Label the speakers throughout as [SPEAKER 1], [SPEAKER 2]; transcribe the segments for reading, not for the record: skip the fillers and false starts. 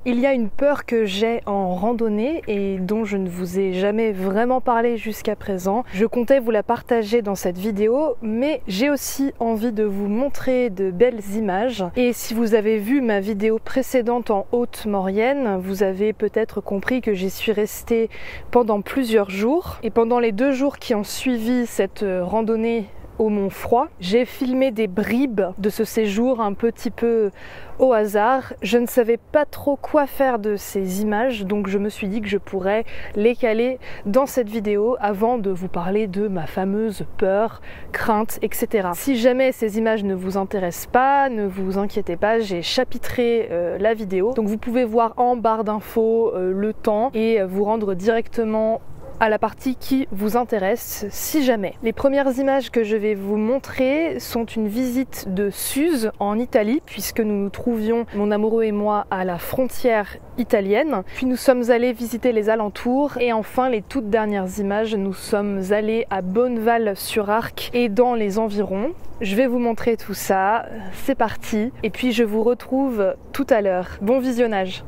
[SPEAKER 1] Il y a une peur que j'ai en randonnée et dont je ne vous ai jamais vraiment parlé jusqu'à présent. Je comptais vous la partager dans cette vidéo, mais j'ai aussi envie de vous montrer de belles images. Et si vous avez vu ma vidéo précédente en Haute-Maurienne, vous avez peut-être compris que j'y suis restée pendant plusieurs jours. Et pendant les 2 jours qui ont suivi cette randonnée au Mont Froid, j'ai filmé des bribes de ce séjour un petit peu au hasard. Je ne savais pas trop quoi faire de ces images, donc je me suis dit que je pourrais les caler dans cette vidéo avant de vous parler de ma fameuse peur, crainte, etc. Si jamais ces images ne vous intéressent pas, ne vous inquiétez pas, j'ai chapitré la vidéo, donc vous pouvez voir en barre d'infos le temps et vous rendre directement à la partie qui vous intéresse si jamais. Les premières images que je vais vous montrer sont une visite de Suse en Italie, puisque nous nous trouvions, mon amoureux et moi, à la frontière italienne. Puis nous sommes allés visiter les alentours et enfin les toutes dernières images, nous sommes allés à Bonneval-sur-Arc et dans les environs. Je vais vous montrer tout ça, c'est parti, et puis je vous retrouve tout à l'heure. Bon visionnage!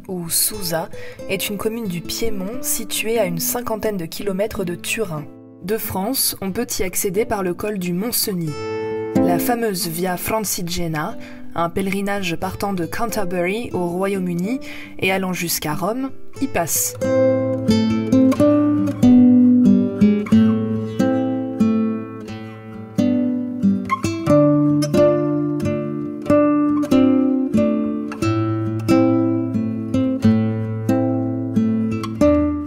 [SPEAKER 1] Ou Susa est une commune du Piémont située à une 50aine de kilomètres de Turin. De France, on peut y accéder par le col du Mont-Cenis. La fameuse Via Francigena, un pèlerinage partant de Canterbury au Royaume-Uni et allant jusqu'à Rome, y passe.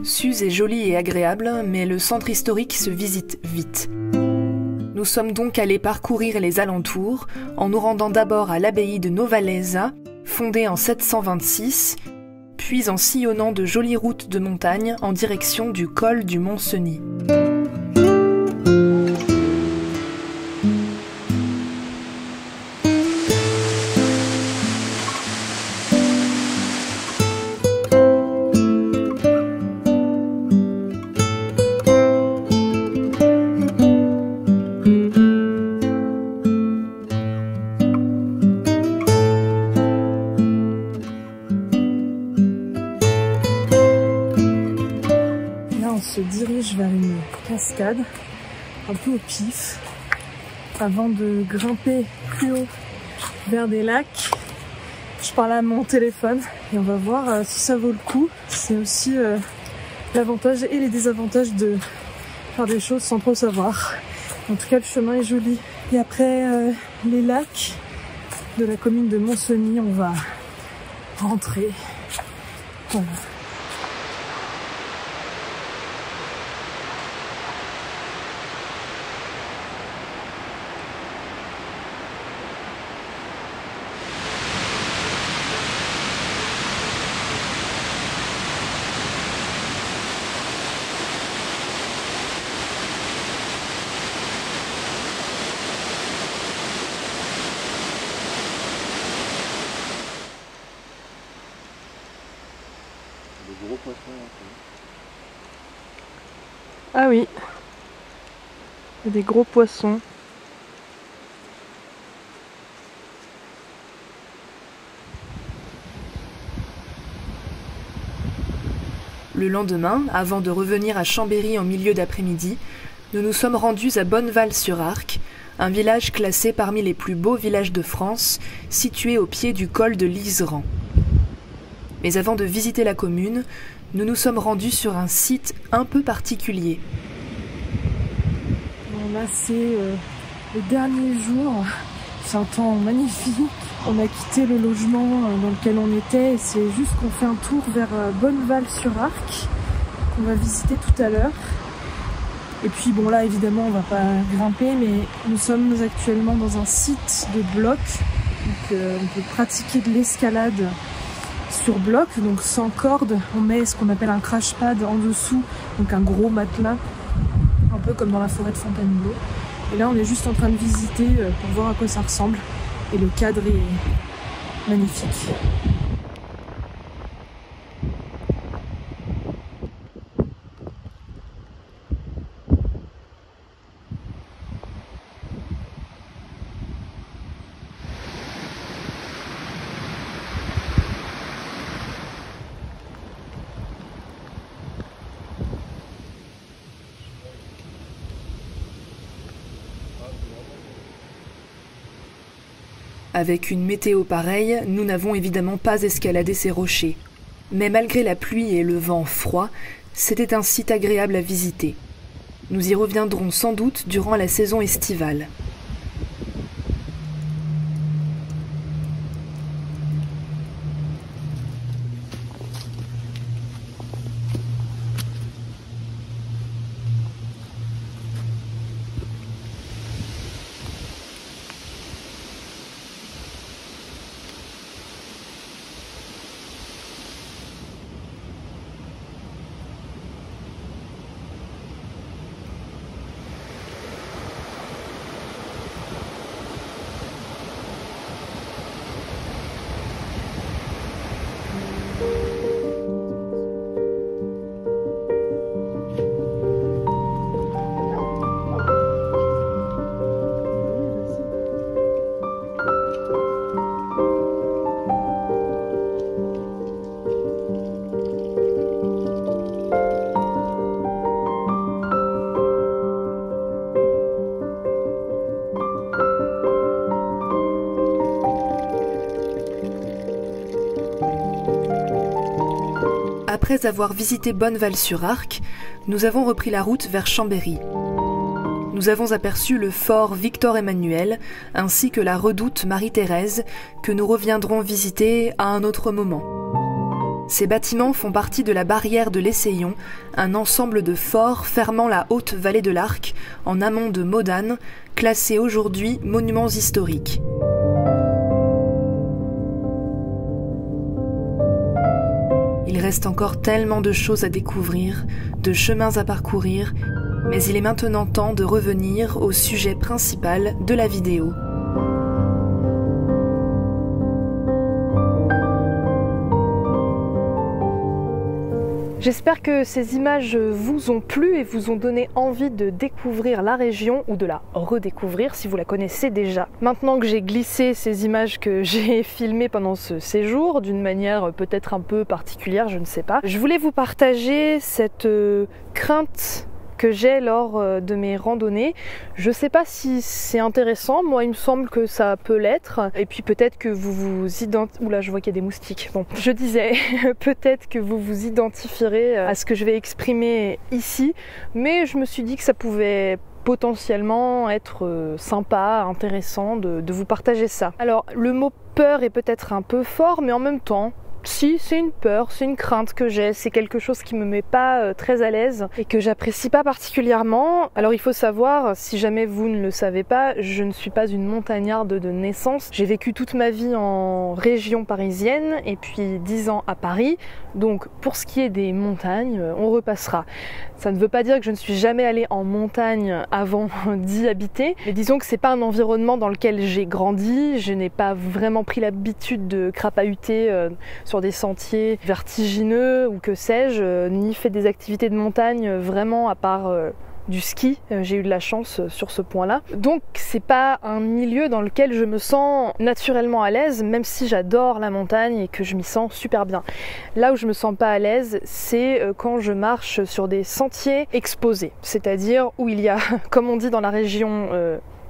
[SPEAKER 1] Suse est jolie et agréable, mais le centre historique se visite vite. Nous sommes donc allés parcourir les alentours, en nous rendant d'abord à l'abbaye de Novalesa, fondée en 726, puis en sillonnant de jolies routes de montagne en direction du col du Mont-Cenis. On se dirige vers une cascade, un peu au pif, avant de grimper plus haut vers des lacs. Je parle à mon téléphone et on va voir si ça vaut le coup. C'est aussi l'avantage et les désavantages de faire des choses sans trop savoir. En tout cas, le chemin est joli. Et après les lacs de la commune de Mont-Cenis, on va rentrer. Voilà.
[SPEAKER 2] Des gros poissons.
[SPEAKER 1] Ah oui, il y a des gros poissons. Le lendemain, avant de revenir à Chambéry en milieu d'après-midi, nous nous sommes rendus à Bonneval-sur-Arc, un village classé parmi les plus beaux villages de France, situé au pied du col de l'Iseran. Mais avant de visiter la commune, nous nous sommes rendus sur un site un peu particulier. Bon, là c'est le dernier jour, c'est un temps magnifique. On a quitté le logement dans lequel on était et c'est juste qu'on fait un tour vers Bonneval-sur-Arc qu'on va visiter tout à l'heure. Et puis bon là évidemment on va pas grimper, mais nous sommes actuellement dans un site de bloc, donc on peut pratiquer de l'escalade sur bloc, donc sans corde. On met ce qu'on appelle un crash pad en dessous, donc un gros matelas, un peu comme dans la forêt de Fontainebleau. Et là on est juste en train de visiter pour voir à quoi ça ressemble, et le cadre est magnifique.
[SPEAKER 2] Avec une météo pareille, nous n'avons évidemment pas escaladé ces rochers. Mais malgré la pluie et le vent froid, c'était un site agréable à visiter. Nous y reviendrons sans doute durant la saison estivale. Après avoir visité Bonneval-sur-Arc, nous avons repris la route vers Chambéry. Nous avons aperçu le fort Victor-Emmanuel ainsi que la redoute Marie-Thérèse que nous reviendrons visiter à un autre moment. Ces bâtiments font partie de la barrière de l'Essaillon, un ensemble de forts fermant la haute vallée de l'Arc en amont de Modane, classés aujourd'hui monuments historiques. Il reste encore tellement de choses à découvrir, de chemins à parcourir, mais il est maintenant temps de revenir au sujet principal de la vidéo.
[SPEAKER 1] J'espère que ces images vous ont plu et vous ont donné envie de découvrir la région ou de la redécouvrir si vous la connaissez déjà. Maintenant que j'ai glissé ces images que j'ai filmées pendant ce séjour d'une manière peut-être un peu particulière, je ne sais pas, je voulais vous partager cette crainte que j'ai lors de mes randonnées. Je sais pas si c'est intéressant, moi il me semble que ça peut l'être, et puis peut-être que vous vous identifierez... Oula, je vois qu'il y a des moustiques. Bon, je disais, peut-être que vous vous identifierez à ce que je vais exprimer ici, mais je me suis dit que ça pouvait potentiellement être sympa, intéressant de vous partager ça. Alors, le mot peur est peut-être un peu fort, mais en même temps, si, c'est une peur, c'est une crainte que j'ai, c'est quelque chose qui me met pas très à l'aise et que j'apprécie pas particulièrement. Alors il faut savoir, si jamais vous ne le savez pas, je ne suis pas une montagnarde de naissance. J'ai vécu toute ma vie en région parisienne et puis 10 ans à Paris. Donc pour ce qui est des montagnes, on repassera. Ça ne veut pas dire que je ne suis jamais allée en montagne avant d'y habiter, mais disons que c'est pas un environnement dans lequel j'ai grandi. Je n'ai pas vraiment pris l'habitude de crapahuter sur des sentiers vertigineux ou que sais-je, ni fait des activités de montagne vraiment à part du ski. J'ai eu de la chance sur ce point-là. Donc c'est pas un milieu dans lequel je me sens naturellement à l'aise, même si j'adore la montagne et que je m'y sens super bien. Là où je me sens pas à l'aise, c'est quand je marche sur des sentiers exposés, c'est-à-dire où il y a, comme on dit dans la région,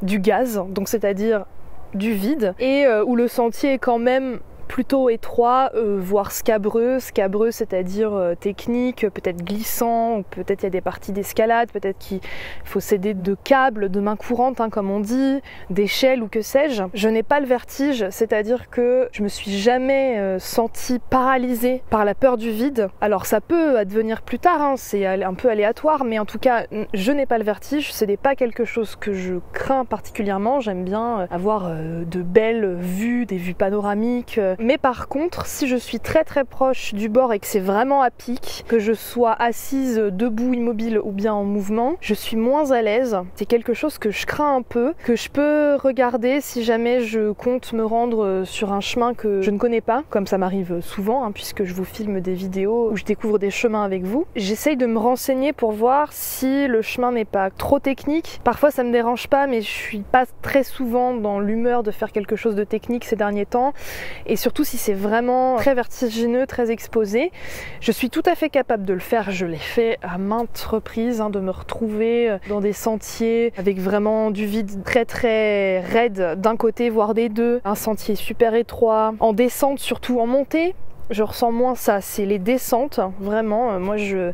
[SPEAKER 1] du gaz, donc c'est-à-dire du vide, et où le sentier est quand même plutôt étroit, voire scabreux, c'est-à-dire technique, peut-être glissant, ou peut-être il y a des parties d'escalade, peut-être qu'il faut s'aider de câbles, de main courante, hein, comme on dit, d'échelles ou que sais-je. Je n'ai pas le vertige, c'est-à-dire que je me suis jamais sentie paralysée par la peur du vide. Alors ça peut advenir plus tard, hein, c'est un peu aléatoire, mais en tout cas, je n'ai pas le vertige, ce n'est pas quelque chose que je crains particulièrement. J'aime bien avoir de belles vues, des vues panoramiques. Mais par contre, si je suis très très proche du bord et que c'est vraiment à pic, que je sois assise, debout, immobile ou bien en mouvement, je suis moins à l'aise. C'est quelque chose que je crains un peu, que je peux regarder si jamais je compte me rendre sur un chemin que je ne connais pas, comme ça m'arrive souvent, hein, puisque je vous filme des vidéos où je découvre des chemins avec vous. J'essaye de me renseigner pour voir si le chemin n'est pas trop technique. Parfois ça me dérange pas, mais je suis pas très souvent dans l'humeur de faire quelque chose de technique ces derniers temps. Et surtout si c'est vraiment très vertigineux, très exposé. Je suis tout à fait capable de le faire, je l'ai fait à maintes reprises, de me retrouver dans des sentiers avec vraiment du vide très très raide d'un côté voire des deux, un sentier super étroit, en descente surtout, en montée. Je ressens moins ça, c'est les descentes, vraiment, moi je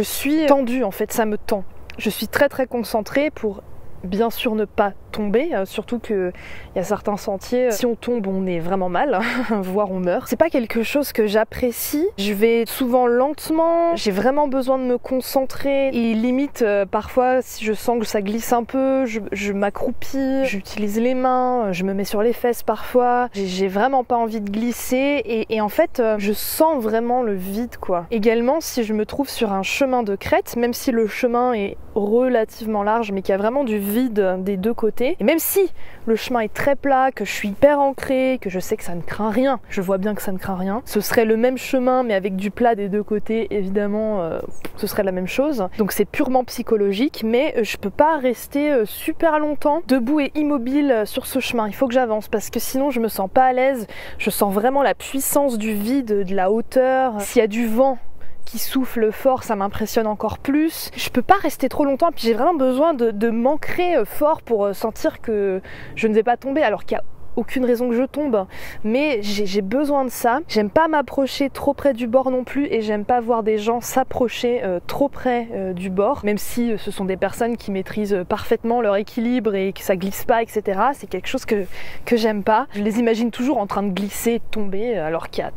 [SPEAKER 1] suis tendue en fait, ça me tend. Je suis très très concentrée pour bien sûr ne pas tomber, surtout qu'il y a certains sentiers, si on tombe on est vraiment mal, voire on meurt. C'est pas quelque chose que j'apprécie, je vais souvent lentement, j'ai vraiment besoin de me concentrer et limite parfois si je sens que ça glisse un peu, je m'accroupis, j'utilise les mains, je me mets sur les fesses parfois, j'ai vraiment pas envie de glisser et en fait je sens vraiment le vide quoi. Également si je me trouve sur un chemin de crête, même si le chemin est relativement large mais qu'il y a vraiment du vide des deux côtés, et même si le chemin est très plat, que je suis hyper ancrée, que je sais que ça ne craint rien, je vois bien que ça ne craint rien, ce serait le même chemin mais avec du plat des deux côtés, évidemment ce serait la même chose. Donc c'est purement psychologique, mais je peux pas rester super longtemps debout et immobile sur ce chemin, il faut que j'avance parce que sinon je me sens pas à l'aise, je sens vraiment la puissance du vide, de la hauteur, s'il y a du vent qui souffle fort, ça m'impressionne encore plus. Je peux pas rester trop longtemps, puis j'ai vraiment besoin de m'ancrer fort pour sentir que je ne vais pas tomber, alors qu'il y a aucune raison que je tombe, mais j'ai besoin de ça. J'aime pas m'approcher trop près du bord non plus et j'aime pas voir des gens s'approcher trop près du bord, même si ce sont des personnes qui maîtrisent parfaitement leur équilibre et que ça glisse pas, etc. C'est quelque chose que j'aime pas. Je les imagine toujours en train de glisser, de tomber, alors qu'il y a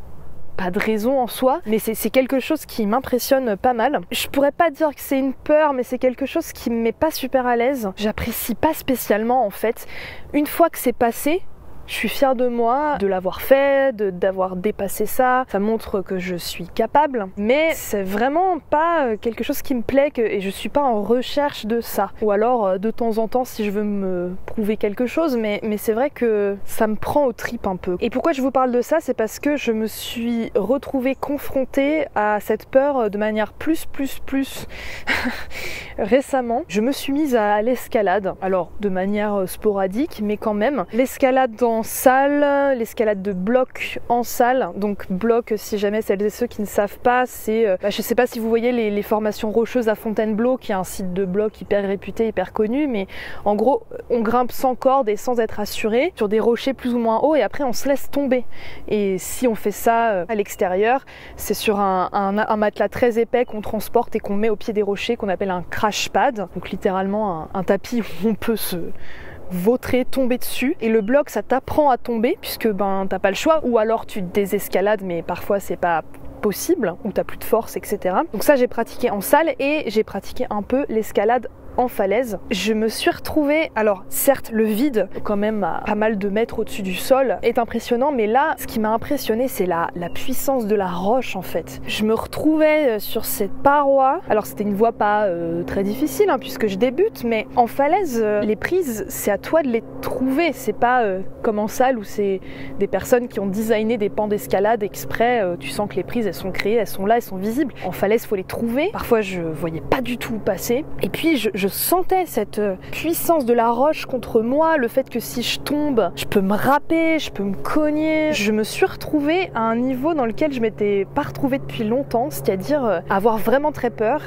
[SPEAKER 1] pas de raison en soi, mais c'est quelque chose qui m'impressionne pas mal. Je pourrais pas dire que c'est une peur, mais c'est quelque chose qui me met pas super à l'aise. J'apprécie pas spécialement en fait. Une fois que c'est passé, je suis fière de moi, de l'avoir fait, d'avoir dépassé ça. Ça montre que je suis capable, mais c'est vraiment pas quelque chose qui me plaît et je suis pas en recherche de ça. Ou alors de temps en temps si je veux me prouver quelque chose, mais c'est vrai que ça me prend aux tripes un peu. Et pourquoi je vous parle de ça, c'est parce que je me suis retrouvée confrontée à cette peur de manière plus récemment. Je me suis mise à l'escalade, alors de manière sporadique, mais quand même. L'escalade en salle, l'escalade de bloc en salle. Donc bloc, si jamais celles et ceux qui ne savent pas, c'est, je sais pas si vous voyez les formations rocheuses à Fontainebleau, qui est un site de bloc hyper réputé, hyper connu, mais en gros on grimpe sans corde et sans être assuré sur des rochers plus ou moins hauts et après on se laisse tomber. Et si on fait ça à l'extérieur, c'est sur un matelas très épais qu'on transporte et qu'on met au pied des rochers, qu'on appelle un crash pad, donc littéralement un tapis où on peut se vautrer, tomber dessus. Et le bloc, ça t'apprend à tomber puisque t'as pas le choix, ou alors tu désescalades, mais parfois c'est pas possible, ou t'as plus de force, etc. Donc ça j'ai pratiqué en salle et j'ai pratiqué un peu l'escalade en falaise. Je me suis retrouvée, alors certes le vide, quand même à pas mal de mètres au-dessus du sol, est impressionnant, mais là ce qui m'a impressionné c'est la puissance de la roche en fait. Je me retrouvais sur cette paroi, alors c'était une voie pas très difficile puisque je débute, mais en falaise les prises c'est à toi de les trouver, c'est pas comme en salle où c'est des personnes qui ont designé des pans d'escalade exprès, tu sens que les prises elles sont créées, elles sont là, elles sont visibles. En falaise faut les trouver, parfois je voyais pas du tout où passer, et puis je sentais cette puissance de la roche contre moi, le fait que si je tombe, je peux me râper, je peux me cogner. Je me suis retrouvée à un niveau dans lequel je m'étais pas retrouvée depuis longtemps, c'est-à-dire avoir vraiment très peur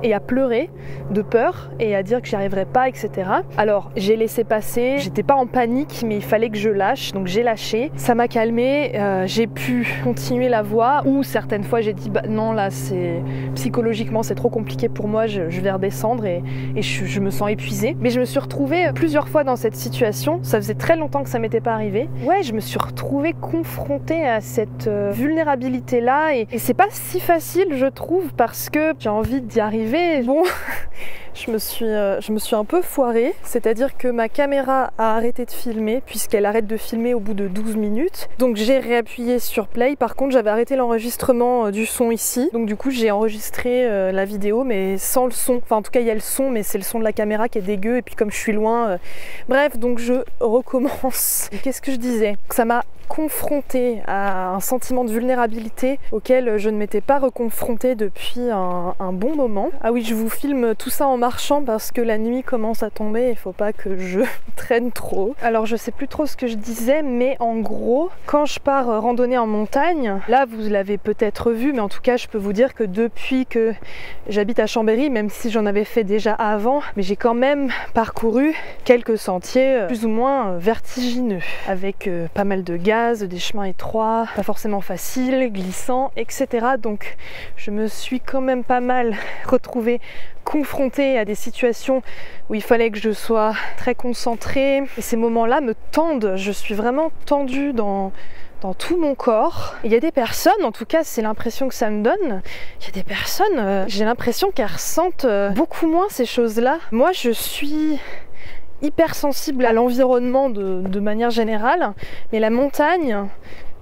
[SPEAKER 1] et à pleurer de peur et à dire que j'y arriverais pas, etc. Alors j'ai laissé passer, j'étais pas en panique mais il fallait que je lâche, donc j'ai lâché, ça m'a calmée, j'ai pu continuer la voie, ou certaines fois j'ai dit non là c'est psychologiquement c'est trop compliqué pour moi, je vais redescendre et je me sens épuisée. Mais je me suis retrouvée plusieurs fois dans cette situation, ça faisait très longtemps que ça m'était pas arrivé. Ouais, je me suis retrouvée confrontée à cette vulnérabilité là et c'est pas si facile je trouve parce que j'ai envie d'y arriver. Bon, je me suis un peu foirée, c'est-à-dire que ma caméra a arrêté de filmer puisqu'elle arrête de filmer au bout de 12 minutes. Donc j'ai réappuyé sur play, par contre j'avais arrêté l'enregistrement du son ici. Donc du coup j'ai enregistré la vidéo mais sans le son. Enfin en tout cas il y a le son mais c'est le son de la caméra qui est dégueu et puis comme je suis loin... Bref, donc je recommence. Qu'est-ce que je disais? Ça m'a confrontée à un sentiment de vulnérabilité auquel je ne m'étais pas reconfrontée depuis un bon moment. Ah oui, je vous filme tout ça en marchant parce que la nuit commence à tomber, il faut pas que je traîne trop. Alors je sais plus trop ce que je disais, mais en gros, quand je pars randonner en montagne, là vous l'avez peut-être vu, mais en tout cas je peux vous dire que depuis que j'habite à Chambéry, même si j'en avais fait déjà avant, mais j'ai quand même parcouru quelques sentiers plus ou moins vertigineux, avec pas mal de gaz, des chemins étroits, pas forcément faciles, glissants, etc. Donc je me suis quand même pas mal retrouvée confrontée à des situations où il fallait que je sois très concentrée, et ces moments-là me tendent, je suis vraiment tendue dans tout mon corps. Il y a des personnes, en tout cas c'est l'impression que ça me donne, il y a des personnes, j'ai l'impression qu'elles ressentent beaucoup moins ces choses-là. Moi je suis hyper sensible à l'environnement de manière générale, mais la montagne,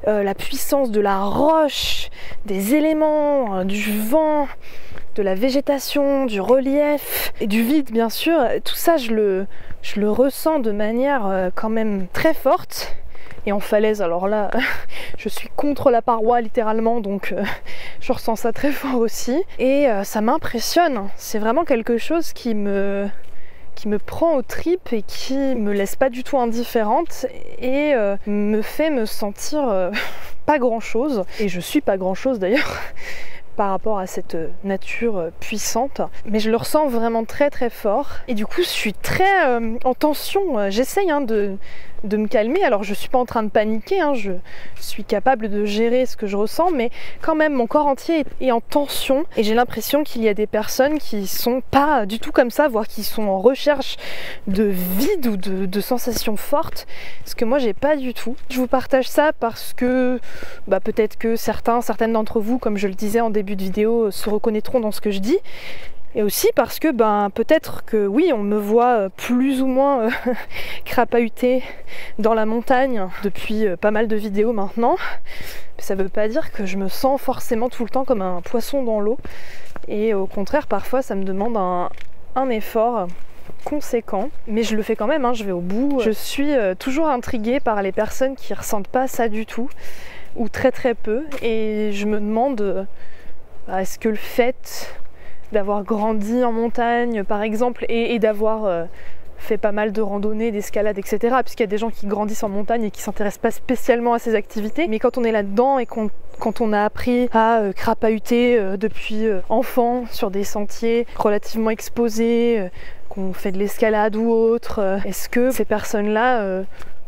[SPEAKER 1] la puissance de la roche, des éléments, du vent, de la végétation, du relief et du vide bien sûr, tout ça je le ressens de manière quand même très forte. Et en falaise, alors là, je suis contre la paroi littéralement, donc je ressens ça très fort aussi. Et ça m'impressionne, c'est vraiment quelque chose qui me prend aux tripes et qui me laisse pas du tout indifférente et me fait me sentir pas grand chose. Et je suis pas grand chose d'ailleurs par rapport à cette nature puissante, mais je le ressens vraiment très très fort. Et du coup je suis très en tension, j'essaye de me calmer. Alors je suis pas en train de paniquer, je suis capable de gérer ce que je ressens, mais quand même mon corps entier est en tension et j'ai l'impression qu'il y a des personnes qui sont pas du tout comme ça, voire qui sont en recherche de vide ou de sensations fortes, ce que moi j'ai pas du tout. Je vous partage ça parce que peut-être que certaines d'entre vous, comme je le disais en début de vidéo, se reconnaîtront dans ce que je dis. Et aussi parce que peut-être que oui, on me voit plus ou moins crapahuter dans la montagne depuis pas mal de vidéos maintenant. Mais ça veut pas dire que je me sens forcément tout le temps comme un poisson dans l'eau. Et au contraire, parfois ça me demande un effort conséquent, mais je le fais quand même, je vais au bout. Je suis toujours intriguée par les personnes qui ressentent pas ça du tout, ou très très peu, et je me demande est-ce que le fait d'avoir grandi en montagne par exemple et d'avoir fait pas mal de randonnées, d'escalade, etc. Puisqu'il y a des gens qui grandissent en montagne et qui s'intéressent pas spécialement à ces activités, mais quand on est là-dedans et quand on a appris à crapahuter depuis enfant sur des sentiers relativement exposés, qu'on fait de l'escalade ou autre, est-ce que ces personnes-là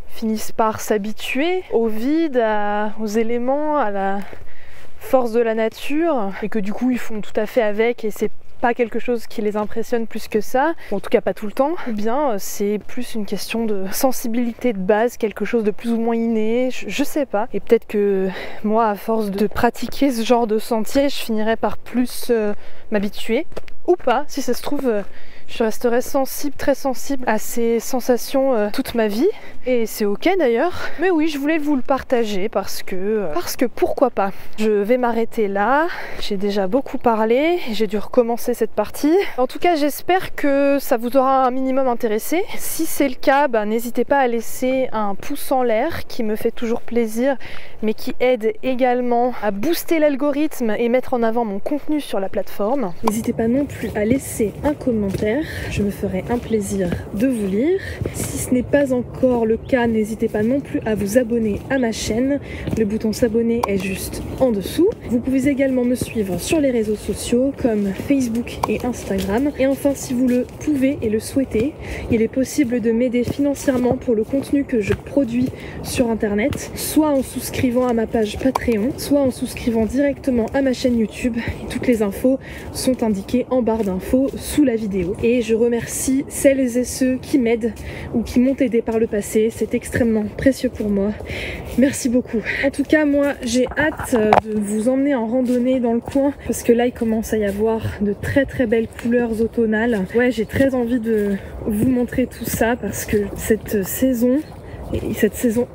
[SPEAKER 1] finissent par s'habituer au vide, aux éléments, à la force de la nature, et que du coup ils font tout à fait avec et c'est pas quelque chose qui les impressionne plus que ça, ou en tout cas pas tout le temps, ou bien c'est plus une question de sensibilité de base, quelque chose de plus ou moins inné, je sais pas. Et peut-être que moi, à force de pratiquer ce genre de sentier, je finirais par plus m'habituer, ou pas, si ça se trouve je resterai sensible, très sensible à ces sensations toute ma vie, et c'est ok d'ailleurs. Mais oui, je voulais vous le partager parce que pourquoi pas. Je vais m'arrêter là, j'ai déjà beaucoup parlé, j'ai dû recommencer cette partie. En tout cas, j'espère que ça vous aura un minimum intéressé. Si c'est le cas, n'hésitez pas à laisser un pouce en l'air qui me fait toujours plaisir, mais qui aide également à booster l'algorithme et mettre en avant mon contenu sur la plateforme. N'hésitez pas non plus à laisser un commentaire. Je me ferai un plaisir de vous lire. Si ce n'est pas encore le cas, n'hésitez pas non plus à vous abonner à ma chaîne. Le bouton s'abonner est juste en dessous. Vous pouvez également me suivre sur les réseaux sociaux comme Facebook et Instagram. Et enfin, si vous le pouvez et le souhaitez, il est possible de m'aider financièrement pour le contenu que je produis sur internet, soit en souscrivant à ma page Patreon, soit en souscrivant directement à ma chaîne YouTube. Et toutes les infos sont indiquées en barre d'infos sous la vidéo. Et je remercie celles et ceux qui m'aident ou qui m'ont aidé par le passé, c'est extrêmement précieux pour moi. Merci beaucoup. En tout cas, moi j'ai hâte de vous emmener en randonnée dans le coin parce que là il commence à y avoir de très très belles couleurs automnales. Ouais, j'ai très envie de vous montrer tout ça parce que cette saison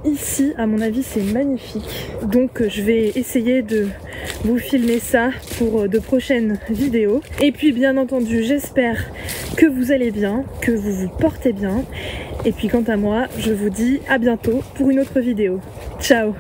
[SPEAKER 1] ici, à mon avis, c'est magnifique. Donc je vais essayer de vous filmer ça pour de prochaines vidéos. Et puis bien entendu, j'espère que vous allez bien, que vous vous portez bien. Et puis quant à moi, je vous dis à bientôt pour une autre vidéo. Ciao!